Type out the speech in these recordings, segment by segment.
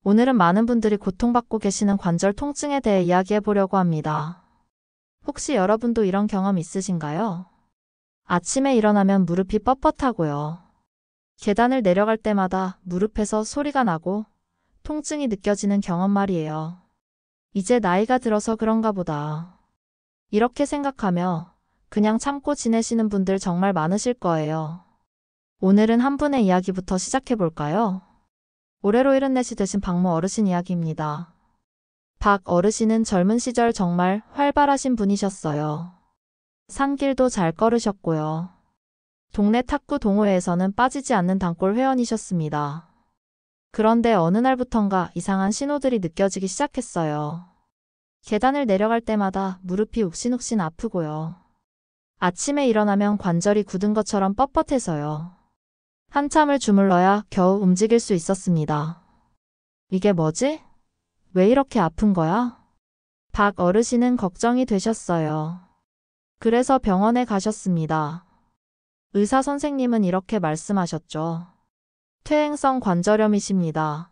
오늘은 많은 분들이 고통받고 계시는 관절 통증에 대해 이야기해 보려고 합니다. 혹시 여러분도 이런 경험 있으신가요? 아침에 일어나면 무릎이 뻣뻣하고요. 계단을 내려갈 때마다 무릎에서 소리가 나고 통증이 느껴지는 경험 말이에요. 이제 나이가 들어서 그런가 보다. 이렇게 생각하며 그냥 참고 지내시는 분들 정말 많으실 거예요. 오늘은 한 분의 이야기부터 시작해 볼까요? 올해로 74이 되신 박모 어르신 이야기입니다. 박 어르신은 젊은 시절 정말 활발하신 분이셨어요. 산길도 잘 걸으셨고요. 동네 탁구 동호회에서는 빠지지 않는 단골 회원이셨습니다. 그런데 어느 날부턴가 이상한 신호들이 느껴지기 시작했어요. 계단을 내려갈 때마다 무릎이 욱신욱신 아프고요. 아침에 일어나면 관절이 굳은 것처럼 뻣뻣해서요. 한참을 주물러야 겨우 움직일 수 있었습니다. 이게 뭐지? 왜 이렇게 아픈 거야? 박 어르신은 걱정이 되셨어요. 그래서 병원에 가셨습니다. 의사 선생님은 이렇게 말씀하셨죠. 퇴행성 관절염이십니다.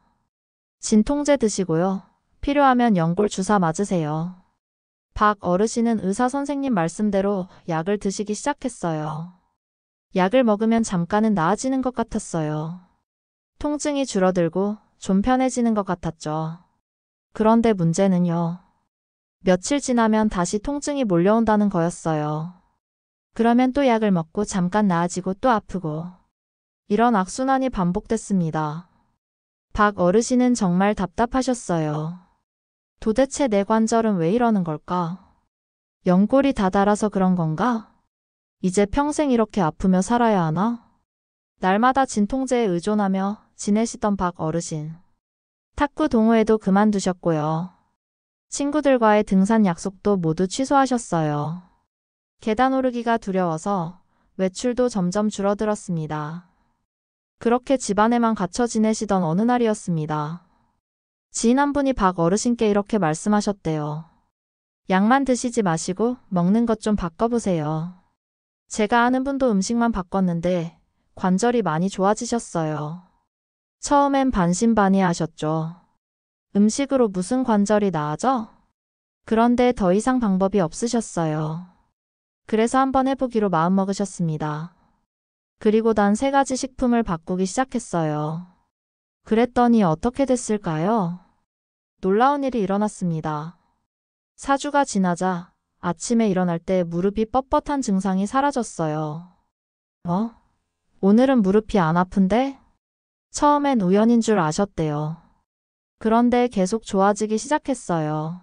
진통제 드시고요. 필요하면 연골 주사 맞으세요. 박 어르신은 의사 선생님 말씀대로 약을 드시기 시작했어요. 약을 먹으면 잠깐은 나아지는 것 같았어요. 통증이 줄어들고 좀 편해지는 것 같았죠. 그런데 문제는요. 며칠 지나면 다시 통증이 몰려온다는 거였어요. 그러면 또 약을 먹고 잠깐 나아지고 또 아프고. 이런 악순환이 반복됐습니다. 박 어르신은 정말 답답하셨어요. 도대체 내 관절은 왜 이러는 걸까? 연골이 다 닳아서 그런 건가? 이제 평생 이렇게 아프며 살아야 하나? 날마다 진통제에 의존하며 지내시던 박 어르신. 탁구 동호회도 그만두셨고요. 친구들과의 등산 약속도 모두 취소하셨어요. 계단 오르기가 두려워서 외출도 점점 줄어들었습니다. 그렇게 집안에만 갇혀 지내시던 어느 날이었습니다. 지인 한 분이 박 어르신께 이렇게 말씀하셨대요. 약만 드시지 마시고 먹는 것 좀 바꿔보세요. 제가 아는 분도 음식만 바꿨는데 관절이 많이 좋아지셨어요. 처음엔 반신반의하셨죠. 음식으로 무슨 관절이 나아져? 그런데 더 이상 방법이 없으셨어요. 그래서 한번 해보기로 마음먹으셨습니다. 그리고 단 3가지 식품을 바꾸기 시작했어요. 그랬더니 어떻게 됐을까요? 놀라운 일이 일어났습니다. 4주가 지나자 아침에 일어날 때 무릎이 뻣뻣한 증상이 사라졌어요. 오늘은 무릎이 안 아픈데? 처음엔 우연인 줄 아셨대요. 그런데 계속 좋아지기 시작했어요.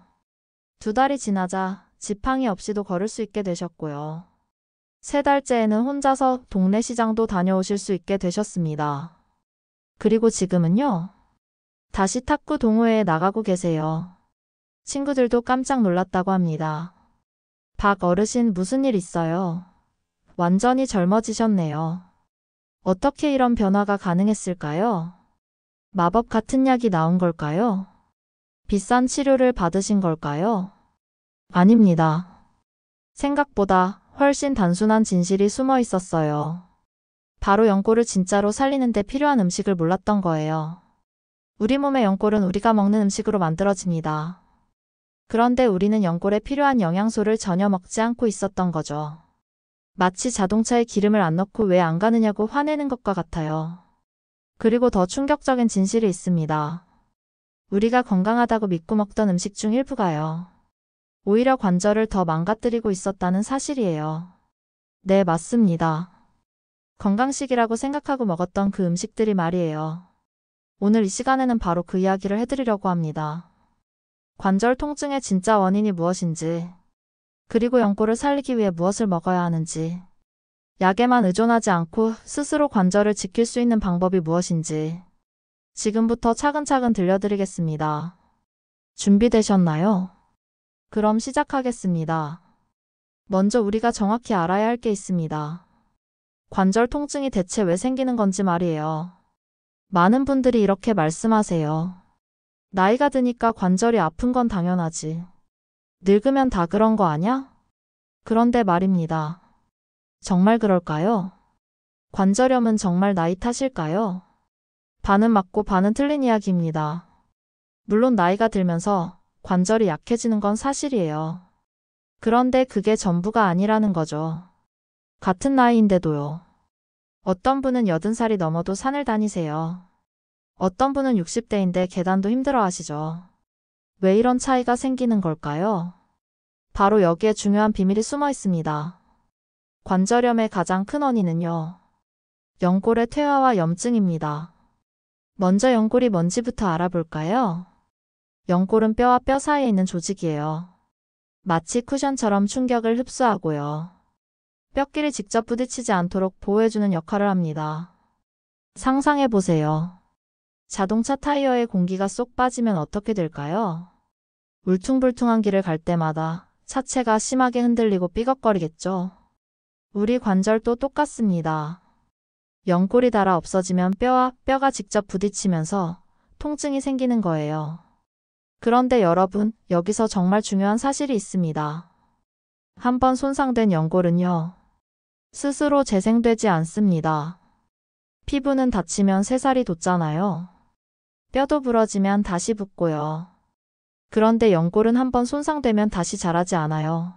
2달이 지나자 지팡이 없이도 걸을 수 있게 되셨고요. 3달째에는 혼자서 동네 시장도 다녀오실 수 있게 되셨습니다. 그리고 지금은요? 다시 탁구 동호회에 나가고 계세요. 친구들도 깜짝 놀랐다고 합니다. 박 어르신 무슨 일 있어요? 완전히 젊어지셨네요. 어떻게 이런 변화가 가능했을까요? 마법 같은 약이 나온 걸까요? 비싼 치료를 받으신 걸까요? 아닙니다. 생각보다 훨씬 단순한 진실이 숨어 있었어요. 바로 연골을 진짜로 살리는데 필요한 음식을 몰랐던 거예요. 우리 몸의 연골은 우리가 먹는 음식으로 만들어집니다. 그런데 우리는 연골에 필요한 영양소를 전혀 먹지 않고 있었던 거죠. 마치 자동차에 기름을 안 넣고 왜 안 가느냐고 화내는 것과 같아요. 그리고 더 충격적인 진실이 있습니다. 우리가 건강하다고 믿고 먹던 음식 중 일부가요. 오히려 관절을 더 망가뜨리고 있었다는 사실이에요. 네, 맞습니다. 건강식이라고 생각하고 먹었던 그 음식들이 말이에요. 오늘 이 시간에는 바로 그 이야기를 해드리려고 합니다. 관절 통증의 진짜 원인이 무엇인지, 그리고 연골을 살리기 위해 무엇을 먹어야 하는지, 약에만 의존하지 않고 스스로 관절을 지킬 수 있는 방법이 무엇인지 지금부터 차근차근 들려드리겠습니다. 준비되셨나요? 그럼 시작하겠습니다. 먼저 우리가 정확히 알아야 할 게 있습니다. 관절 통증이 대체 왜 생기는 건지 말이에요. 많은 분들이 이렇게 말씀하세요. 나이가 드니까 관절이 아픈 건 당연하지. 늙으면 다 그런 거 아냐? 그런데 말입니다. 정말 그럴까요? 관절염은 정말 나이 탓일까요? 반은 맞고 반은 틀린 이야기입니다. 물론 나이가 들면서 관절이 약해지는 건 사실이에요. 그런데 그게 전부가 아니라는 거죠. 같은 나이인데도요. 어떤 분은 80살이 넘어도 산을 다니세요. 어떤 분은 60대인데 계단도 힘들어 하시죠. 왜 이런 차이가 생기는 걸까요? 바로 여기에 중요한 비밀이 숨어 있습니다. 관절염의 가장 큰 원인은요. 연골의 퇴화와 염증입니다. 먼저 연골이 뭔지부터 알아볼까요? 연골은 뼈와 뼈 사이에 있는 조직이에요. 마치 쿠션처럼 충격을 흡수하고요. 뼈끼리 직접 부딪히지 않도록 보호해주는 역할을 합니다. 상상해보세요. 자동차 타이어에 공기가 쏙 빠지면 어떻게 될까요? 울퉁불퉁한 길을 갈 때마다 차체가 심하게 흔들리고 삐걱거리겠죠. 우리 관절도 똑같습니다. 연골이 닳아 없어지면 뼈와 뼈가 직접 부딪히면서 통증이 생기는 거예요. 그런데 여러분, 여기서 정말 중요한 사실이 있습니다. 한번 손상된 연골은요, 스스로 재생되지 않습니다. 피부는 다치면 새살이 돋잖아요. 뼈도 부러지면 다시 붙고요. 그런데 연골은 한번 손상되면 다시 자라지 않아요.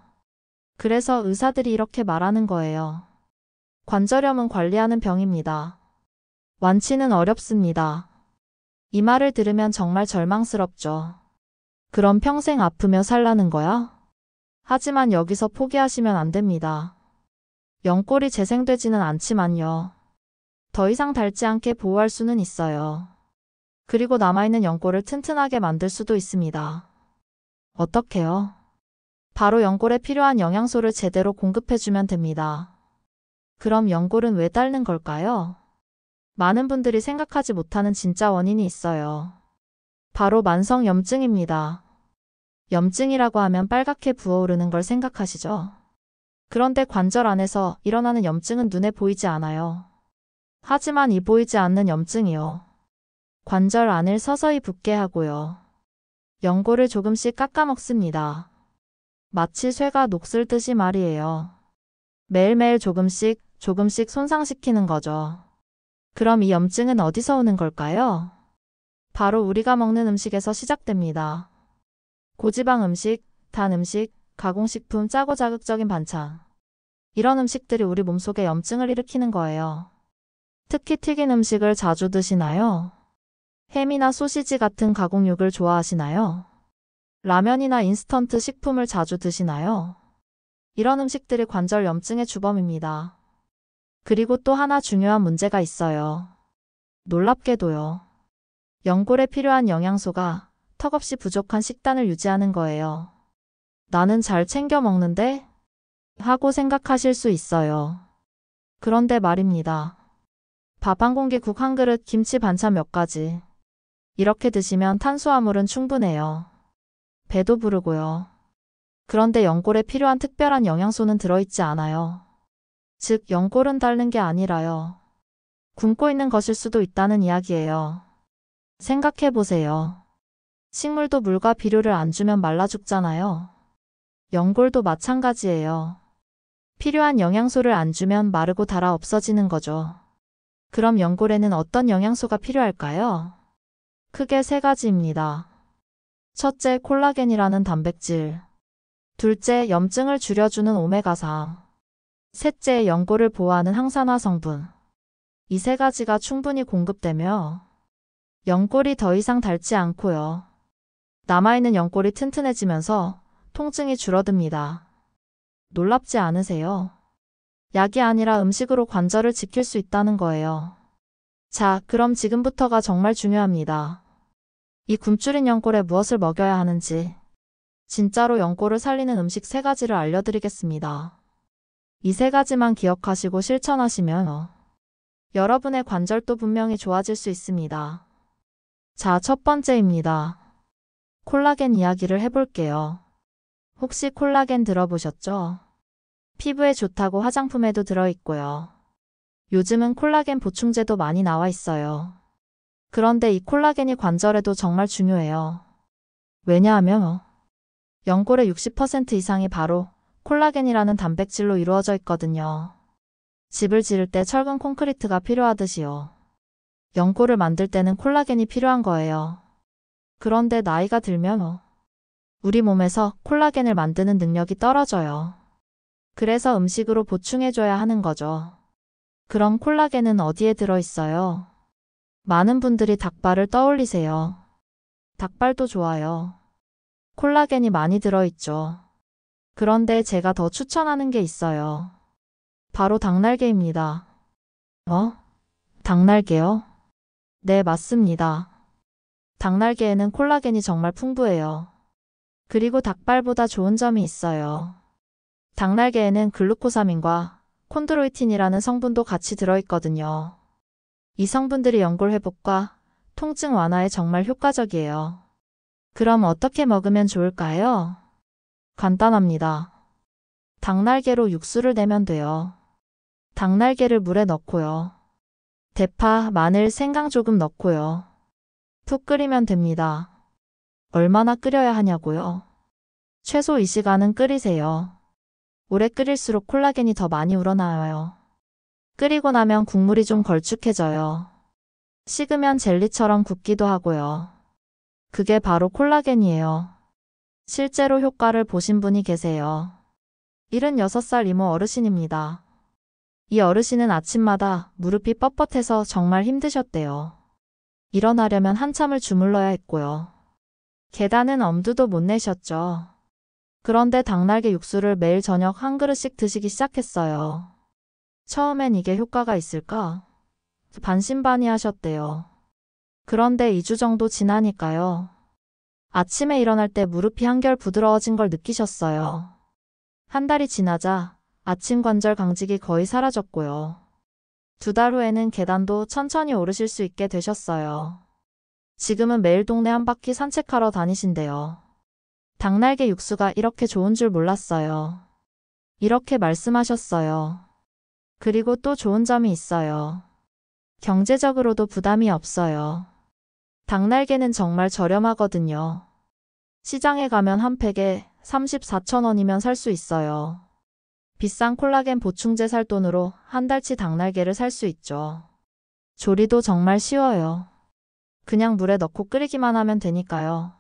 그래서 의사들이 이렇게 말하는 거예요. 관절염은 관리하는 병입니다. 완치는 어렵습니다. 이 말을 들으면 정말 절망스럽죠. 그럼 평생 아프며 살라는 거야? 하지만 여기서 포기하시면 안 됩니다. 연골이 재생되지는 않지만요. 더 이상 닳지 않게 보호할 수는 있어요. 그리고 남아있는 연골을 튼튼하게 만들 수도 있습니다. 어떻게요? 바로 연골에 필요한 영양소를 제대로 공급해주면 됩니다. 그럼 연골은 왜 닳는 걸까요? 많은 분들이 생각하지 못하는 진짜 원인이 있어요. 바로 만성염증입니다. 염증이라고 하면 빨갛게 부어오르는 걸 생각하시죠? 그런데 관절 안에서 일어나는 염증은 눈에 보이지 않아요. 하지만 이 보이지 않는 염증이요. 관절 안을 서서히 붓게 하고요. 연골을 조금씩 깎아먹습니다. 마치 쇠가 녹슬듯이 말이에요. 매일매일 조금씩 손상시키는 거죠. 그럼 이 염증은 어디서 오는 걸까요? 바로 우리가 먹는 음식에서 시작됩니다. 고지방 음식, 단 음식, 가공식품, 짜고 자극적인 반찬. 이런 음식들이 우리 몸속에 염증을 일으키는 거예요. 특히 튀긴 음식을 자주 드시나요? 햄이나 소시지 같은 가공육을 좋아하시나요? 라면이나 인스턴트 식품을 자주 드시나요? 이런 음식들이 관절 염증의 주범입니다. 그리고 또 하나 중요한 문제가 있어요. 놀랍게도요. 연골에 필요한 영양소가 턱없이 부족한 식단을 유지하는 거예요. 나는 잘 챙겨 먹는데? 하고 생각하실 수 있어요. 그런데 말입니다. 밥 한 공기, 국 한 그릇, 김치 반찬 몇 가지. 이렇게 드시면 탄수화물은 충분해요. 배도 부르고요. 그런데 연골에 필요한 특별한 영양소는 들어있지 않아요. 즉, 연골은 닳는 게 아니라요. 굶고 있는 것일 수도 있다는 이야기예요. 생각해보세요. 식물도 물과 비료를 안 주면 말라 죽잖아요. 연골도 마찬가지예요. 필요한 영양소를 안 주면 마르고 닳아 없어지는 거죠. 그럼 연골에는 어떤 영양소가 필요할까요? 크게 세 가지입니다. 첫째, 콜라겐이라는 단백질. 둘째, 염증을 줄여주는 오메가3. 셋째, 연골을 보호하는 항산화 성분. 이 세 가지가 충분히 공급되며 연골이 더 이상 닳지 않고요. 남아있는 연골이 튼튼해지면서 통증이 줄어듭니다. 놀랍지 않으세요? 약이 아니라 음식으로 관절을 지킬 수 있다는 거예요. 자, 그럼 지금부터가 정말 중요합니다. 이 굶주린 연골에 무엇을 먹여야 하는지, 진짜로 연골을 살리는 음식 세 가지를 알려드리겠습니다. 이 세 가지만 기억하시고 실천하시면 여러분의 관절도 분명히 좋아질 수 있습니다. 자, 첫 번째입니다. 콜라겐 이야기를 해볼게요. 혹시 콜라겐 들어보셨죠? 피부에 좋다고 화장품에도 들어있고요. 요즘은 콜라겐 보충제도 많이 나와 있어요. 그런데 이 콜라겐이 관절에도 정말 중요해요. 왜냐하면 연골의 60% 이상이 바로 콜라겐이라는 단백질로 이루어져 있거든요. 집을 지을 때 철근 콘크리트가 필요하듯이요. 연골을 만들 때는 콜라겐이 필요한 거예요. 그런데 나이가 들면 우리 몸에서 콜라겐을 만드는 능력이 떨어져요. 그래서 음식으로 보충해줘야 하는 거죠. 그럼 콜라겐은 어디에 들어있어요? 많은 분들이 닭발을 떠올리세요. 닭발도 좋아요. 콜라겐이 많이 들어있죠. 그런데 제가 더 추천하는 게 있어요. 바로 닭날개입니다. 닭날개요? 네, 맞습니다. 닭날개에는 콜라겐이 정말 풍부해요. 그리고 닭발보다 좋은 점이 있어요. 닭날개에는 글루코사민과 콘드로이틴이라는 성분도 같이 들어있거든요. 이 성분들이 연골 회복과 통증 완화에 정말 효과적이에요. 그럼 어떻게 먹으면 좋을까요? 간단합니다. 닭날개로 육수를 내면 돼요. 닭날개를 물에 넣고요. 대파, 마늘, 생강 조금 넣고요. 푹 끓이면 됩니다. 얼마나 끓여야 하냐고요? 최소 2시간은 끓이세요. 오래 끓일수록 콜라겐이 더 많이 우러나와요. 끓이고 나면 국물이 좀 걸쭉해져요. 식으면 젤리처럼 굽기도 하고요. 그게 바로 콜라겐이에요. 실제로 효과를 보신 분이 계세요. 76살 이모 어르신입니다. 이 어르신은 아침마다 무릎이 뻣뻣해서 정말 힘드셨대요. 일어나려면 한참을 주물러야 했고요. 계단은 엄두도 못 내셨죠. 그런데 닭날개 육수를 매일 저녁 한 그릇씩 드시기 시작했어요. 처음엔 이게 효과가 있을까? 반신반의하셨대요. 그런데 2주 정도 지나니까요. 아침에 일어날 때 무릎이 한결 부드러워진 걸 느끼셨어요. 한 달이 지나자 아침 관절 강직이 거의 사라졌고요. 2달 후에는 계단도 천천히 오르실 수 있게 되셨어요. 지금은 매일 동네 한 바퀴 산책하러 다니신대요. 닭날개 육수가 이렇게 좋은 줄 몰랐어요. 이렇게 말씀하셨어요. 그리고 또 좋은 점이 있어요. 경제적으로도 부담이 없어요. 닭날개는 정말 저렴하거든요. 시장에 가면 한 팩에 34,000원이면 살 수 있어요. 비싼 콜라겐 보충제 살 돈으로 한 달치 닭날개를 살 수 있죠. 조리도 정말 쉬워요. 그냥 물에 넣고 끓이기만 하면 되니까요.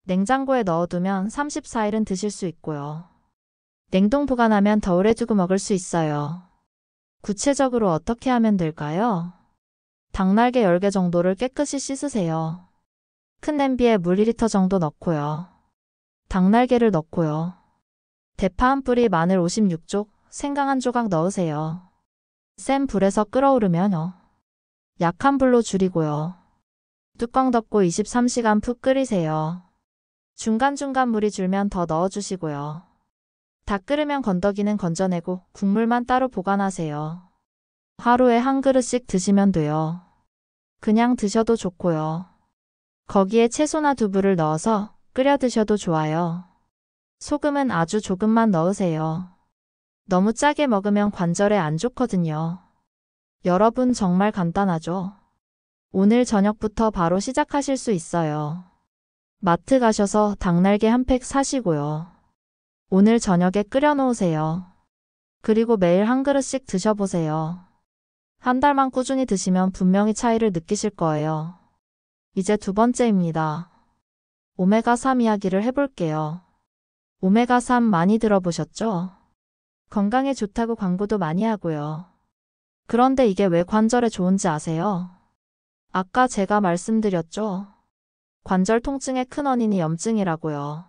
냉장고에 넣어두면 34일은 드실 수 있고요. 냉동 보관하면 더 오래 두고 먹을 수 있어요. 구체적으로 어떻게 하면 될까요? 닭날개 10개 정도를 깨끗이 씻으세요. 큰 냄비에 물 2리터 정도 넣고요. 닭날개를 넣고요. 대파 한 뿌리, 마늘 56쪽, 생강 한 조각 넣으세요. 센 불에서 끓어오르면요. 약한 불로 줄이고요. 뚜껑 덮고 23시간 푹 끓이세요. 중간중간 물이 줄면 더 넣어주시고요. 다 끓으면 건더기는 건져내고 국물만 따로 보관하세요. 하루에 한 그릇씩 드시면 돼요. 그냥 드셔도 좋고요. 거기에 채소나 두부를 넣어서 끓여 드셔도 좋아요. 소금은 아주 조금만 넣으세요. 너무 짜게 먹으면 관절에 안 좋거든요. 여러분 정말 간단하죠? 오늘 저녁부터 바로 시작하실 수 있어요. 마트 가셔서 닭날개 한 팩 사시고요. 오늘 저녁에 끓여 놓으세요. 그리고 매일 한 그릇씩 드셔보세요. 한 달만 꾸준히 드시면 분명히 차이를 느끼실 거예요. 이제 2번째입니다. 오메가3 이야기를 해볼게요. 오메가3 많이 들어보셨죠? 건강에 좋다고 광고도 많이 하고요. 그런데 이게 왜 관절에 좋은지 아세요? 아까 제가 말씀드렸죠? 관절 통증의 큰 원인이 염증이라고요.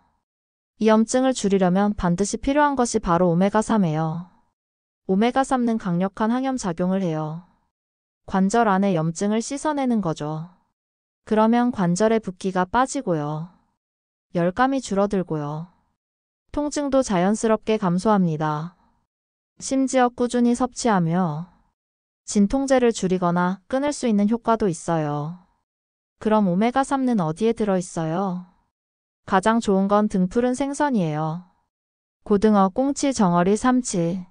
이 염증을 줄이려면 반드시 필요한 것이 바로 오메가3예요. 오메가3는 강력한 항염작용을 해요. 관절 안의 염증을 씻어내는 거죠. 그러면 관절의 붓기가 빠지고요. 열감이 줄어들고요. 통증도 자연스럽게 감소합니다. 심지어 꾸준히 섭취하며 진통제를 줄이거나 끊을 수 있는 효과도 있어요. 그럼 오메가3는 어디에 들어있어요? 가장 좋은 건 등푸른 생선이에요. 고등어, 꽁치, 정어리, 삼치.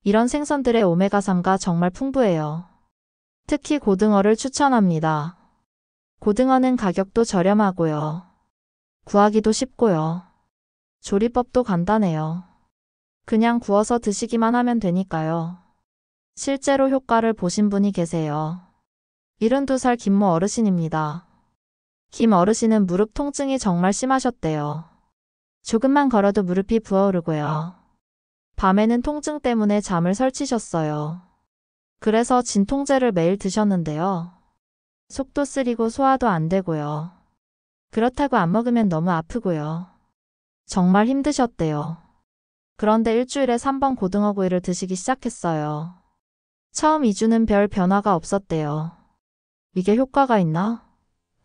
이런 생선들의 오메가3가 정말 풍부해요. 특히 고등어를 추천합니다. 고등어는 가격도 저렴하고요. 구하기도 쉽고요. 조리법도 간단해요. 그냥 구워서 드시기만 하면 되니까요. 실제로 효과를 보신 분이 계세요. 72살 김모 어르신입니다. 김 어르신은 무릎 통증이 정말 심하셨대요. 조금만 걸어도 무릎이 부어오르고요. 밤에는 통증 때문에 잠을 설치셨어요. 그래서 진통제를 매일 드셨는데요. 속도 쓰리고 소화도 안 되고요. 그렇다고 안 먹으면 너무 아프고요. 정말 힘드셨대요. 그런데 일주일에 3번 고등어구이를 드시기 시작했어요. 처음 2주는 별 변화가 없었대요. 이게 효과가 있나?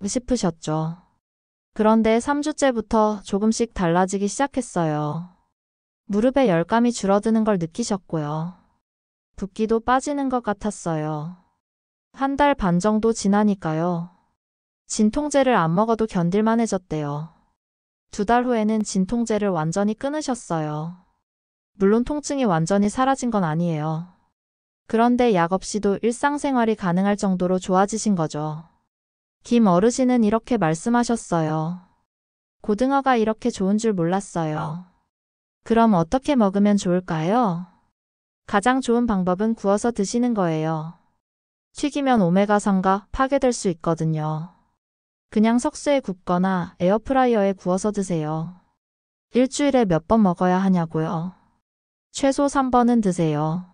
싶으셨죠. 그런데 3주째부터 조금씩 달라지기 시작했어요. 무릎에 열감이 줄어드는 걸 느끼셨고요. 붓기도 빠지는 것 같았어요. 한 달 반 정도 지나니까요. 진통제를 안 먹어도 견딜만해졌대요. 2달 후에는 진통제를 완전히 끊으셨어요. 물론 통증이 완전히 사라진 건 아니에요. 그런데 약 없이도 일상생활이 가능할 정도로 좋아지신 거죠. 김 어르신은 이렇게 말씀하셨어요. 고등어가 이렇게 좋은 줄 몰랐어요. 그럼 어떻게 먹으면 좋을까요? 가장 좋은 방법은 구워서 드시는 거예요. 튀기면 오메가3가 파괴될 수 있거든요. 그냥 석쇠에 굽거나 에어프라이어에 구워서 드세요. 일주일에 몇 번 먹어야 하냐고요? 최소 3번은 드세요.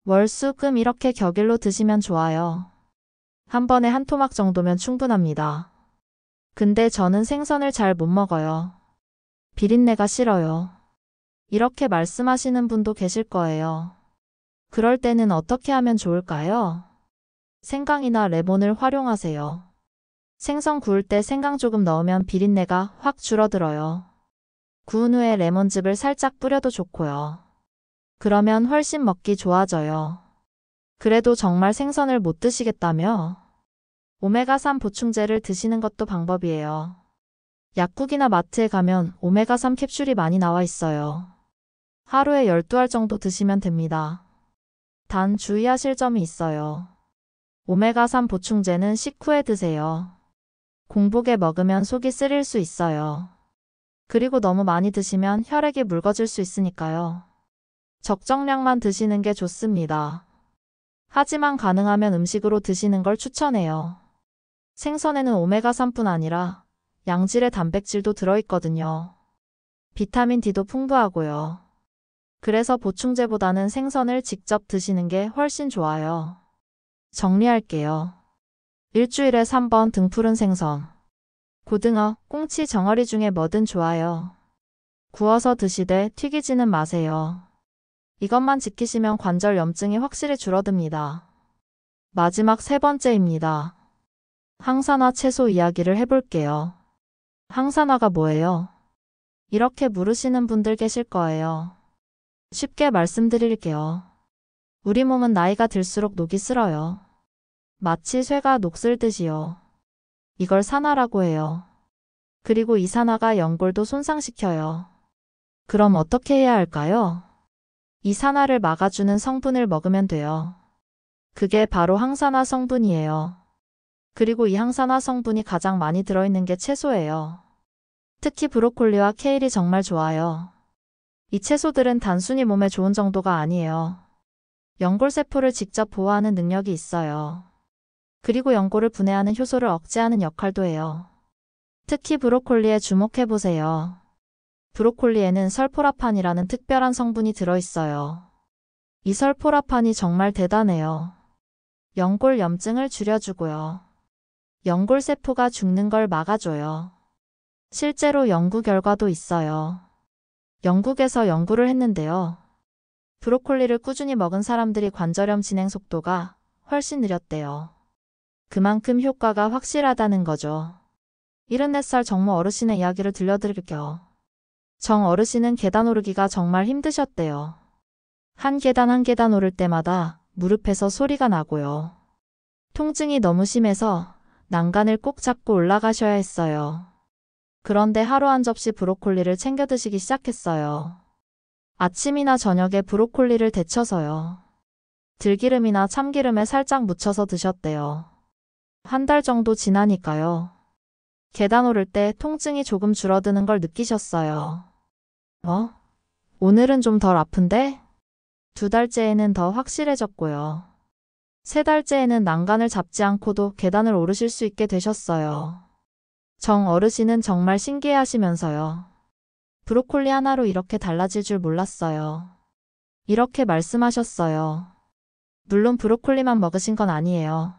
월, 수, 금 이렇게 격일로 드시면 좋아요. 한 번에 한 토막 정도면 충분합니다. 근데 저는 생선을 잘 못 먹어요. 비린내가 싫어요. 이렇게 말씀하시는 분도 계실 거예요. 그럴 때는 어떻게 하면 좋을까요? 생강이나 레몬을 활용하세요. 생선 구울 때 생강 조금 넣으면 비린내가 확 줄어들어요. 구운 후에 레몬즙을 살짝 뿌려도 좋고요. 그러면 훨씬 먹기 좋아져요. 그래도 정말 생선을 못 드시겠다며? 오메가3 보충제를 드시는 것도 방법이에요. 약국이나 마트에 가면 오메가3 캡슐이 많이 나와 있어요. 하루에 12알 정도 드시면 됩니다. 단 주의하실 점이 있어요. 오메가3 보충제는 식후에 드세요. 공복에 먹으면 속이 쓰릴 수 있어요. 그리고 너무 많이 드시면 혈액이 묽어질 수 있으니까요. 적정량만 드시는 게 좋습니다. 하지만 가능하면 음식으로 드시는 걸 추천해요. 생선에는 오메가3뿐 아니라 양질의 단백질도 들어있거든요. 비타민 D도 풍부하고요. 그래서 보충제보다는 생선을 직접 드시는 게 훨씬 좋아요. 정리할게요. 일주일에 3번 등푸른 생선, 고등어, 꽁치, 정어리 중에 뭐든 좋아요. 구워서 드시되 튀기지는 마세요. 이것만 지키시면 관절 염증이 확실히 줄어듭니다. 마지막 3번째입니다. 항산화 채소 이야기를 해볼게요. 항산화가 뭐예요? 이렇게 물으시는 분들 계실 거예요. 쉽게 말씀드릴게요. 우리 몸은 나이가 들수록 녹이 슬어요. 마치 쇠가 녹슬듯이요. 이걸 산화라고 해요. 그리고 이 산화가 연골도 손상시켜요. 그럼 어떻게 해야 할까요? 이 산화를 막아주는 성분을 먹으면 돼요. 그게 바로 항산화 성분이에요. 그리고 이 항산화 성분이 가장 많이 들어있는 게 채소예요. 특히 브로콜리와 케일이 정말 좋아요. 이 채소들은 단순히 몸에 좋은 정도가 아니에요. 연골세포를 직접 보호하는 능력이 있어요. 그리고 연골을 분해하는 효소를 억제하는 역할도 해요. 특히 브로콜리에 주목해보세요. 브로콜리에는 설포라판이라는 특별한 성분이 들어있어요. 이 설포라판이 정말 대단해요. 연골 염증을 줄여주고요. 연골세포가 죽는 걸 막아줘요. 실제로 연구 결과도 있어요. 영국에서 연구를 했는데요. 브로콜리를 꾸준히 먹은 사람들이 관절염 진행 속도가 훨씬 느렸대요. 그만큼 효과가 확실하다는 거죠. 74살 정모 어르신의 이야기를 들려드릴게요. 정 어르신은 계단 오르기가 정말 힘드셨대요. 한 계단 한 계단 오를 때마다 무릎에서 소리가 나고요. 통증이 너무 심해서 난간을 꼭 잡고 올라가셔야 했어요. 그런데 하루 한 접시 브로콜리를 챙겨 드시기 시작했어요. 아침이나 저녁에 브로콜리를 데쳐서요. 들기름이나 참기름에 살짝 묻혀서 드셨대요. 한 달 정도 지나니까요. 계단 오를 때 통증이 조금 줄어드는 걸 느끼셨어요. 오늘은 좀 덜 아픈데? 2달째에는 더 확실해졌고요. 3달째에는 난간을 잡지 않고도 계단을 오르실 수 있게 되셨어요. 정 어르신은 정말 신기해하시면서요. 브로콜리 하나로 이렇게 달라질 줄 몰랐어요. 이렇게 말씀하셨어요. 물론 브로콜리만 먹으신 건 아니에요.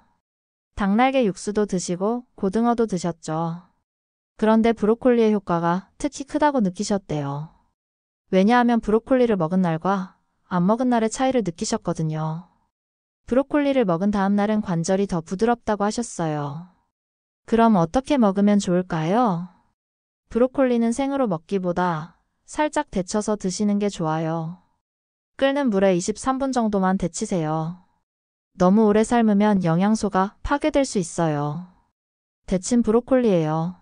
닭날개 육수도 드시고 고등어도 드셨죠. 그런데 브로콜리의 효과가 특히 크다고 느끼셨대요. 왜냐하면 브로콜리를 먹은 날과 안 먹은 날의 차이를 느끼셨거든요. 브로콜리를 먹은 다음 날은 관절이 더 부드럽다고 하셨어요. 그럼 어떻게 먹으면 좋을까요? 브로콜리는 생으로 먹기보다 살짝 데쳐서 드시는 게 좋아요. 끓는 물에 23분 정도만 데치세요. 너무 오래 삶으면 영양소가 파괴될 수 있어요. 데친 브로콜리예요.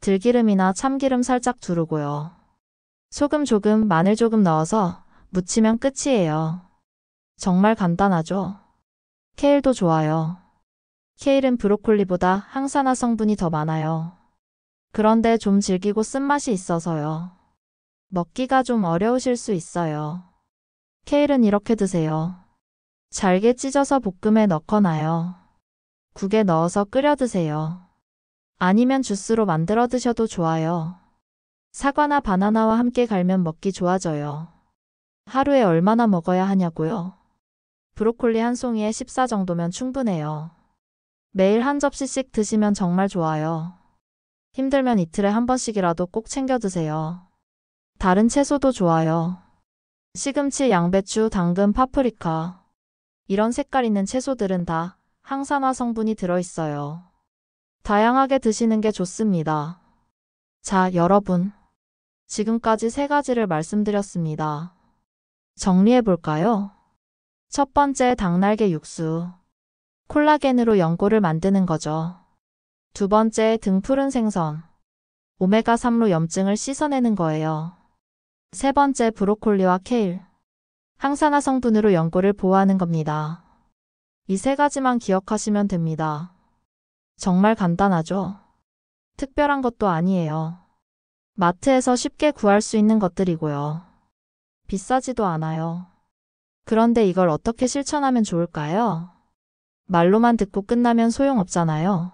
들기름이나 참기름 살짝 두르고요. 소금 조금, 마늘 조금 넣어서 무치면 끝이에요. 정말 간단하죠? 케일도 좋아요. 케일은 브로콜리보다 항산화 성분이 더 많아요. 그런데 좀 질기고 쓴맛이 있어서요. 먹기가 좀 어려우실 수 있어요. 케일은 이렇게 드세요. 잘게 찢어서 볶음에 넣거나요. 국에 넣어서 끓여 드세요. 아니면 주스로 만들어 드셔도 좋아요. 사과나 바나나와 함께 갈면 먹기 좋아져요. 하루에 얼마나 먹어야 하냐고요? 브로콜리 한 송이에 14 정도면 충분해요. 매일 한 접시씩 드시면 정말 좋아요. 힘들면 이틀에 한 번씩이라도 꼭 챙겨 드세요. 다른 채소도 좋아요. 시금치, 양배추, 당근, 파프리카. 이런 색깔 있는 채소들은 다 항산화 성분이 들어있어요. 다양하게 드시는 게 좋습니다. 자, 여러분. 지금까지 3가지를 말씀드렸습니다. 정리해 볼까요? 첫 번째, 닭날개 육수. 콜라겐으로 연골을 만드는 거죠. 두 번째, 등푸른 생선. 오메가3로 염증을 씻어내는 거예요. 세 번째, 브로콜리와 케일. 항산화 성분으로 연골을 보호하는 겁니다. 이 3가지만 기억하시면 됩니다. 정말 간단하죠? 특별한 것도 아니에요. 마트에서 쉽게 구할 수 있는 것들이고요. 비싸지도 않아요. 그런데 이걸 어떻게 실천하면 좋을까요? 말로만 듣고 끝나면 소용없잖아요.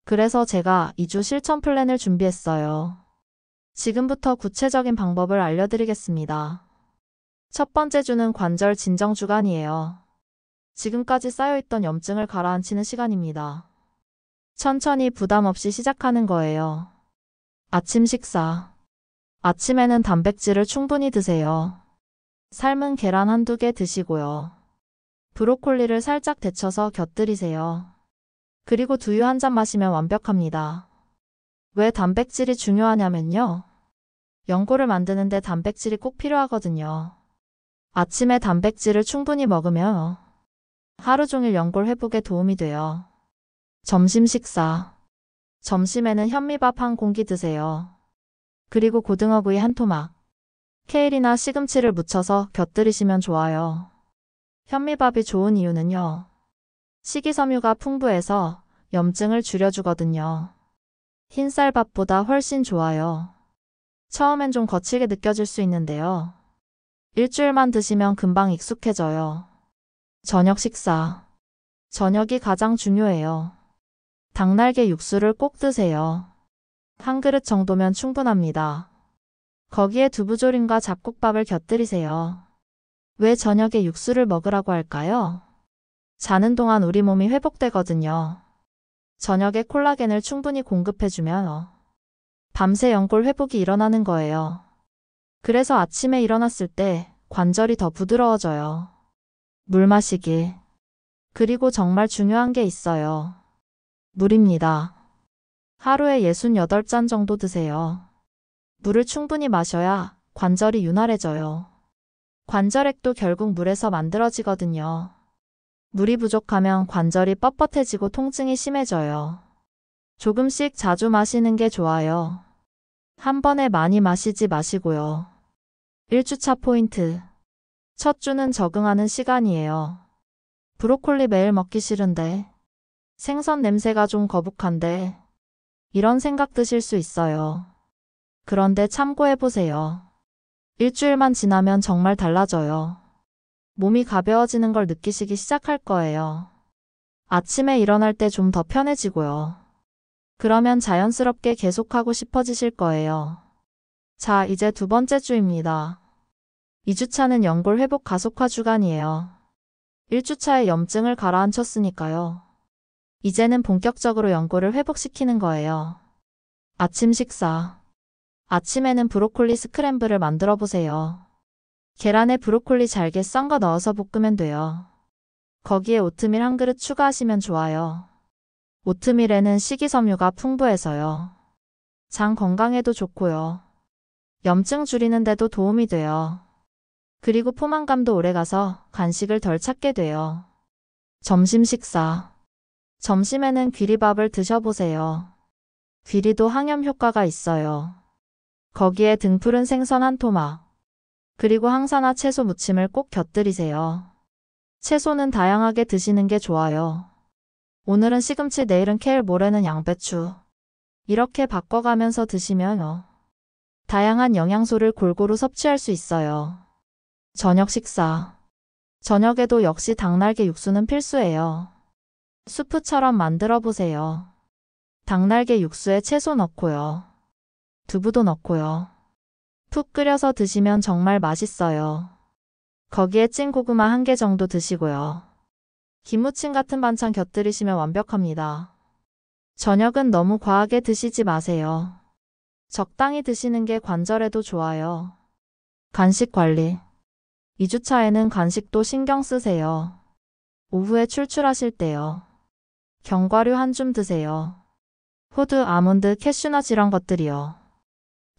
그래서 제가 2주 실천 플랜을 준비했어요. 지금부터 구체적인 방법을 알려드리겠습니다. 첫 번째 주는 관절 진정 주간이에요. 지금까지 쌓여있던 염증을 가라앉히는 시간입니다. 천천히 부담 없이 시작하는 거예요. 아침 식사. 아침에는 단백질을 충분히 드세요. 삶은 계란 한두 개 드시고요. 브로콜리를 살짝 데쳐서 곁들이세요. 그리고 두유 한 잔 마시면 완벽합니다. 왜 단백질이 중요하냐면요. 연골을 만드는데 단백질이 꼭 필요하거든요. 아침에 단백질을 충분히 먹으면 하루 종일 연골 회복에 도움이 돼요. 점심 식사. 점심에는 현미밥 한 공기 드세요. 그리고 고등어구이 한 토막. 케일이나 시금치를 무쳐서 곁들이시면 좋아요. 현미밥이 좋은 이유는요. 식이섬유가 풍부해서 염증을 줄여주거든요. 흰쌀밥보다 훨씬 좋아요. 처음엔 좀 거칠게 느껴질 수 있는데요. 일주일만 드시면 금방 익숙해져요. 저녁 식사. 저녁이 가장 중요해요. 닭날개 육수를 꼭 드세요. 한 그릇 정도면 충분합니다. 거기에 두부조림과 잡곡밥을 곁들이세요. 왜 저녁에 육수를 먹으라고 할까요? 자는 동안 우리 몸이 회복되거든요. 저녁에 콜라겐을 충분히 공급해주면 밤새 연골 회복이 일어나는 거예요. 그래서 아침에 일어났을 때 관절이 더 부드러워져요. 물 마시기. 그리고 정말 중요한 게 있어요. 물입니다. 하루에 68잔 정도 드세요. 물을 충분히 마셔야 관절이 윤활해져요. 관절액도 결국 물에서 만들어지거든요. 물이 부족하면 관절이 뻣뻣해지고 통증이 심해져요. 조금씩 자주 마시는 게 좋아요. 한 번에 많이 마시지 마시고요. 1주차 포인트. 첫 주는 적응하는 시간이에요. 브로콜리 매일 먹기 싫은데, 생선 냄새가 좀 거북한데, 이런 생각 드실 수 있어요. 그런데 참고해보세요. 일주일만 지나면 정말 달라져요. 몸이 가벼워지는 걸 느끼시기 시작할 거예요. 아침에 일어날 때 좀 더 편해지고요. 그러면 자연스럽게 계속하고 싶어지실 거예요. 자, 이제 두 번째 주입니다. 2주차는 연골 회복 가속화 주간이에요. 1주차에 염증을 가라앉혔으니까요. 이제는 본격적으로 연골을 회복시키는 거예요. 아침 식사. 아침에는 브로콜리 스크램블을 만들어 보세요. 계란에 브로콜리 잘게 썬 거 넣어서 볶으면 돼요. 거기에 오트밀 한 그릇 추가하시면 좋아요. 오트밀에는 식이섬유가 풍부해서요. 장 건강에도 좋고요. 염증 줄이는 데도 도움이 돼요. 그리고 포만감도 오래가서 간식을 덜 찾게 돼요. 점심 식사. 점심에는 귀리밥을 드셔보세요. 귀리도 항염 효과가 있어요. 거기에 등푸른 생선 한 토막, 그리고 항산화 채소 무침을 꼭 곁들이세요. 채소는 다양하게 드시는 게 좋아요. 오늘은 시금치, 내일은 케일, 모레는 양배추. 이렇게 바꿔가면서 드시면 다양한 영양소를 골고루 섭취할 수 있어요. 저녁 식사. 저녁에도 역시 닭날개 육수는 필수예요. 수프처럼 만들어 보세요. 닭날개 육수에 채소 넣고요. 두부도 넣고요. 푹 끓여서 드시면 정말 맛있어요. 거기에 찐 고구마 한 개 정도 드시고요. 김무침 같은 반찬 곁들이시면 완벽합니다. 저녁은 너무 과하게 드시지 마세요. 적당히 드시는 게 관절에도 좋아요. 간식 관리. 2주차에는 간식도 신경 쓰세요. 오후에 출출하실 때요. 견과류 한 줌 드세요. 호두, 아몬드, 캐슈넛 이런 것들이요.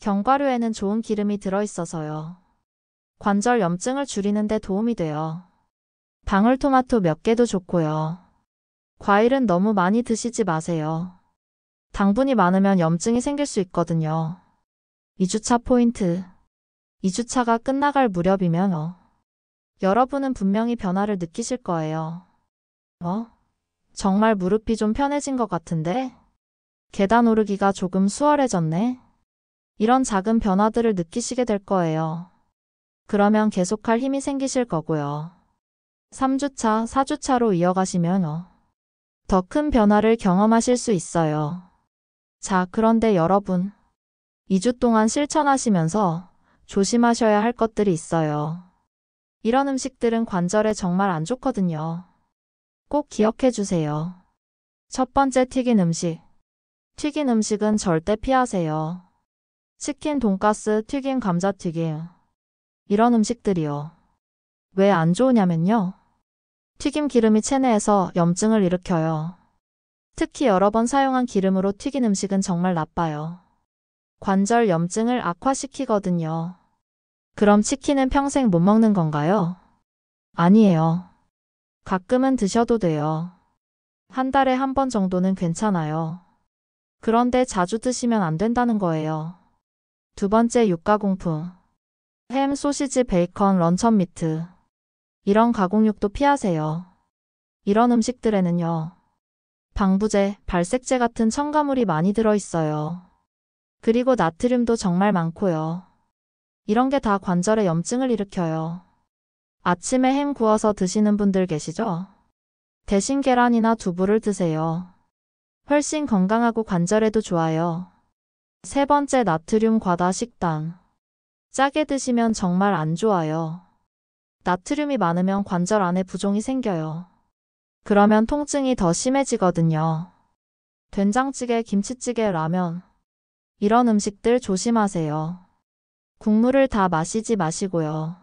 견과류에는 좋은 기름이 들어있어서요. 관절 염증을 줄이는 데 도움이 돼요. 방울토마토 몇 개도 좋고요. 과일은 너무 많이 드시지 마세요. 당분이 많으면 염증이 생길 수 있거든요. 2주차 포인트. 2주차가 끝나갈 무렵이면 여러분은 분명히 변화를 느끼실 거예요. 정말 무릎이 좀 편해진 것 같은데? 계단 오르기가 조금 수월해졌네? 이런 작은 변화들을 느끼시게 될 거예요. 그러면 계속할 힘이 생기실 거고요. 3주차, 4주차로 이어가시면 더 큰 변화를 경험하실 수 있어요. 자, 그런데 여러분, 2주 동안 실천하시면서 조심하셔야 할 것들이 있어요. 이런 음식들은 관절에 정말 안 좋거든요. 꼭 기억해 주세요. 첫 번째, 튀긴 음식. 튀긴 음식은 절대 피하세요. 치킨, 돈가스, 튀김, 감자튀김. 이런 음식들이요. 왜 안 좋으냐면요. 튀김 기름이 체내에서 염증을 일으켜요. 특히 여러 번 사용한 기름으로 튀긴 음식은 정말 나빠요. 관절 염증을 악화시키거든요. 그럼 치킨은 평생 못 먹는 건가요? 아니에요. 가끔은 드셔도 돼요. 한 달에 한 번 정도는 괜찮아요. 그런데 자주 드시면 안 된다는 거예요. 두 번째, 육가공품. 햄, 소시지, 베이컨, 런천 미트. 이런 가공육도 피하세요. 이런 음식들에는요. 방부제, 발색제 같은 첨가물이 많이 들어있어요. 그리고 나트륨도 정말 많고요. 이런 게 다 관절에 염증을 일으켜요. 아침에 햄 구워서 드시는 분들 계시죠? 대신 계란이나 두부를 드세요. 훨씬 건강하고 관절에도 좋아요. 세 번째, 나트륨 과다 식단. 짜게 드시면 정말 안 좋아요. 나트륨이 많으면 관절 안에 부종이 생겨요. 그러면 통증이 더 심해지거든요. 된장찌개, 김치찌개, 라면. 이런 음식들 조심하세요. 국물을 다 마시지 마시고요.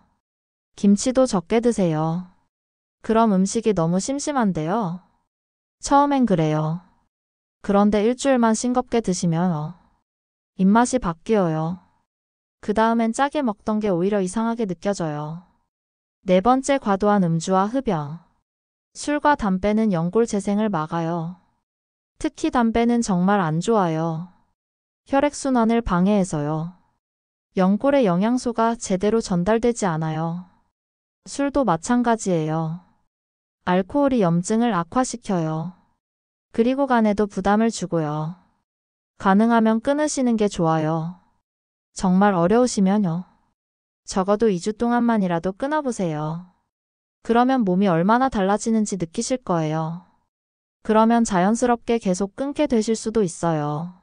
김치도 적게 드세요. 그럼 음식이 너무 심심한데요. 처음엔 그래요. 그런데 일주일만 싱겁게 드시면 입맛이 바뀌어요. 그 다음엔 짜게 먹던 게 오히려 이상하게 느껴져요. 네 번째, 과도한 음주와 흡연. 술과 담배는 연골 재생을 막아요. 특히 담배는 정말 안 좋아요. 혈액순환을 방해해서요. 연골에 영양소가 제대로 전달되지 않아요. 술도 마찬가지예요. 알코올이 염증을 악화시켜요. 그리고 간에도 부담을 주고요. 가능하면 끊으시는 게 좋아요. 정말 어려우시면요. 적어도 2주 동안만이라도 끊어보세요. 그러면 몸이 얼마나 달라지는지 느끼실 거예요. 그러면 자연스럽게 계속 끊게 되실 수도 있어요.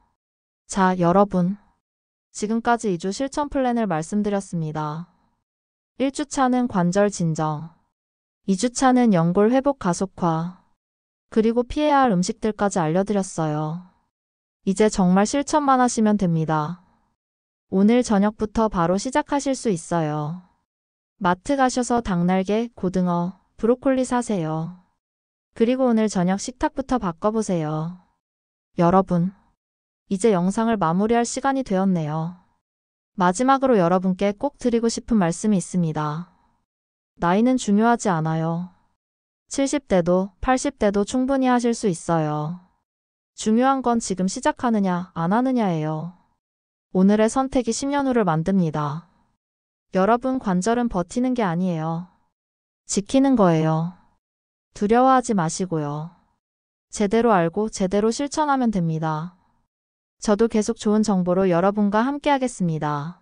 자, 여러분. 지금까지 2주 실천 플랜을 말씀드렸습니다. 1주차는 관절 진정, 2주차는 연골 회복 가속화, 그리고 피해야 할 음식들까지 알려드렸어요. 이제 정말 실천만 하시면 됩니다. 오늘 저녁부터 바로 시작하실 수 있어요. 마트 가셔서 닭날개, 고등어, 브로콜리 사세요. 그리고 오늘 저녁 식탁부터 바꿔보세요. 여러분, 이제 영상을 마무리할 시간이 되었네요. 마지막으로 여러분께 꼭 드리고 싶은 말씀이 있습니다. 나이는 중요하지 않아요. 70대도 80대도 충분히 하실 수 있어요. 중요한 건 지금 시작하느냐 안 하느냐예요. 오늘의 선택이 10년 후를 만듭니다. 여러분, 관절은 버티는 게 아니에요. 지키는 거예요. 두려워하지 마시고요. 제대로 알고 제대로 실천하면 됩니다. 저도 계속 좋은 정보로 여러분과 함께 하겠습니다.